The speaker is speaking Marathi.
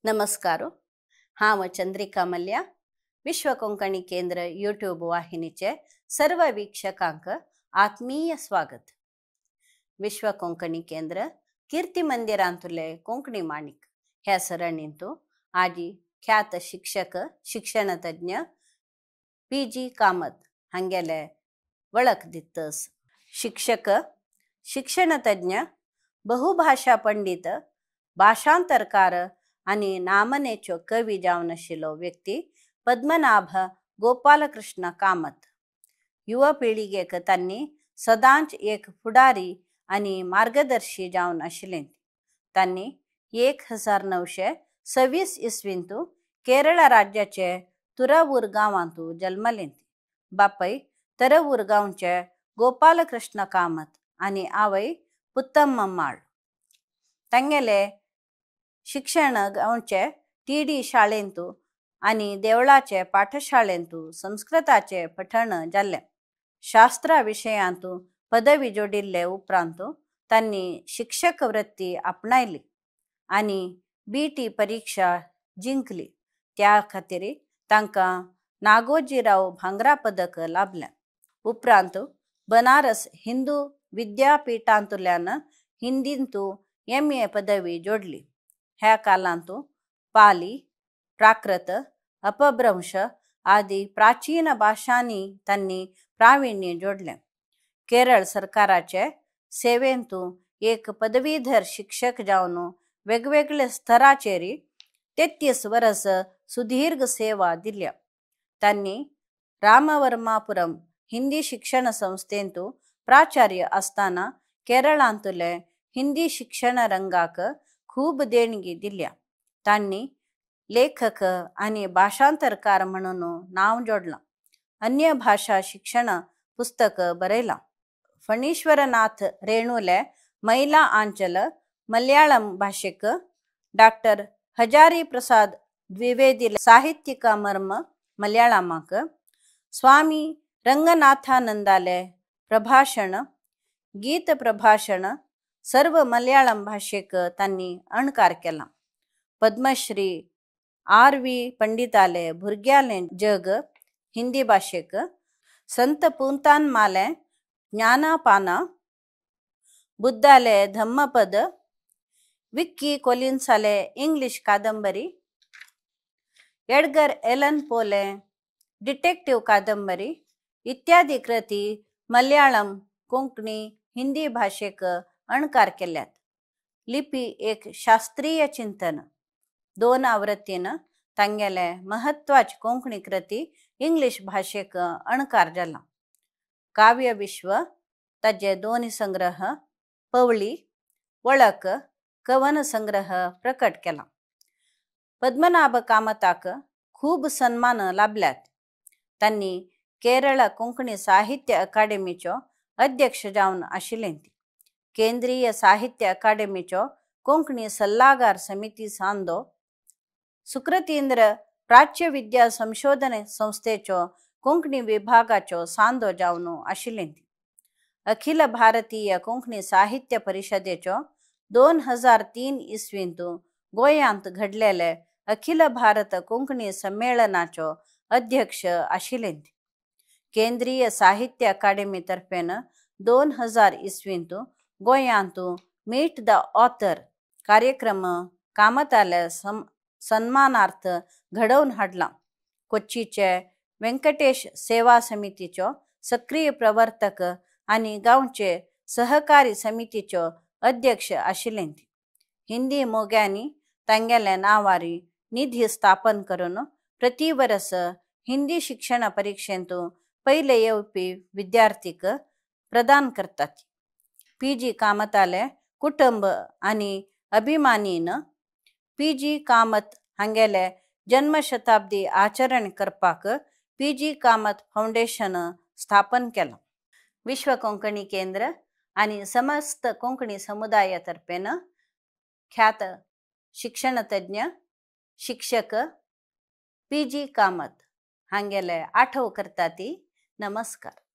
नमस्कारो. हांव चंद्रिका मल्ल्या. विश्व कोंकणी केंद्र यूट्यूब वाहिनीचे सर्व वीक्षकांक आत्मीय स्वागत. विश्व कोंकणी केंद्र कीर्ती मंदिरांतुले कोंकणी माणिक ह्या सरणींतू आजी ख्यात शिक्षक शिक्षण तज्ञ PG कामत हांगेले वळख दितस. शिक्षक शिक्षण तज्ञ बहुभाषा पंडित भाषांतरकार आणि नामनेचो कवी जावन आशिल्लो व्यक्ती पद्मनाभ गोपालकृष्ण कामत. युवा पिळगेक तांणी सदांच एक फुडारी आणि मार्गदर्शी जावन आशिल्ले. तांणी 1926 इसवींतू केरळ राज्याचे तुरावूर गांवांतू जल्मले. बापय तुरावूर गांवचे गोपालकृष्ण कामत आणि आवय पुत्तम्माळ. तांगेले शिक्षण गांवचे TD शाळेंतू आणि देवळाचे पाठशाळेंतू संस्कृताचे पठण जाल्ले. शास्त्रा विशयांतू पदवी जोडिल्ले उपरांतू तांणी शिक्षक वृत्ती आपणायली आणि BT परीक्षा जिंकली. त्या खातीर तांकां नागोजीराव भांगरा पदक लाभलें. उपरांतू बनारस हिंदू विद्यापीठांतल्यान हिंदींतू MA पदवी जोडली. ह्या कालांतू पाली, प्राकृत, अपभ्रंश आदी प्राचीन भाषांनी तांणी प्रावीण्य जोडले. केरळ सरकाराचे सेवेंतू एक पदवीधर शिक्षक जावन वेगवेगळे स्तराचेरी 33 वर्स सुदीर्घ सेवा दिल्या. तांणी रामवर्मापुरम हिंदी शिक्षण संस्थेंतू प्राचार्य असताना केरळांतले हिंदी शिक्षण रंगाक खूब देणगी दिल्या. तांणी लेखक आणि भाषांतरकार म्हणून नाव जोडलां. अन्य भाषा शिक्षण पुस्तक बरयलां. फणीश्वरनाथ रेणुले महिला आंचल मलयाळम भाषेक, डॉक्टर हजारी प्रसाद द्विवेदी साहित्यिक मर्म मलयाळमाक, स्वामी रंगनाथानंदाले प्रभाषण गीत प्रभाषण सर्व मलयाळम भाषेक तांणी अणकार केला. पद्मश्री RV पंडिताले भुरग्याले जग हिंदी भाषेक, संत पुंतान माले ज्ञानापाना, बुद्धाले धम्मपद, विक्की कोलिन्साले इंग्लिश कादंबरी, एडगर एलन पोले डिटेक्टिव कादंबरी इत्यादी कृती मलयाळम, कोंकणी, हिंदी भाषेक अणकार केल्यात. लिपी एक शास्त्रीय चिंतन 2 आवृत्तीन तांगेले महत्वाची कोंकणी कृती इंग्लिश भाषेक अणकार जाला. काव्य विश्व ताजे 2 संग्रह, पवळी, वळख, कवन संग्रह प्रकट केला. पद्मनाभ कामताक खूब सन्मान लाभल्यात. तांणी केरळ कोंकणी साहित्य अकादेमीचो अध्यक्ष जावन आशिल्ले. केंद्रीय साहित्य अकादेमीचो कोंकणी सल्लागार समिती सांदो, सुकृतींद्र प्राच्य विद्या संशोधन संस्थेचो कोंकणी विभागाचो सांदो जावन आशिल्ले. अखिल भारतीय कोंकणी साहित्य परिषदेचो 2003 इसवींतू गोंयांत घडलेले अखिल भारत कोंकणी संमेलनाचो अध्यक्ष आशिल्ले. केंद्रीय साहित्य अकादेमी तर्फेन 2000 इसवींतू गोंयांतू मीट द ऑथर कार्यक्रम कामताले सन्मानार्थ घडवून हाडला. कोच्चीचे व्यंकटेश सेवा समितीचो सक्रिय प्रवर्तक आणि गांवचे सहकारी समितीचो अध्यक्ष आशिल्ले. हिंदी मोग्यांनी तांगेले नावारी निधी स्थापन करून प्रति वर्स हिंदी शिक्षण परीक्षेंतू पयले येवपी विद्यार्थीक प्रदान करतात. PG कामताले कुटुंब आणि अभिमानीन PG कामत हांगेले जन्मशताब्दी आचरण करपाक PG कामत फाउंडेशन स्थापन केला. विश्व कोंकणी केंद्र आणि समस्त कोंकणी समुदाया तर्फेन ख्यात शिक्षण तज्ञ शिक्षक PG कामत हांगेले आठव करता ती. नमस्कार.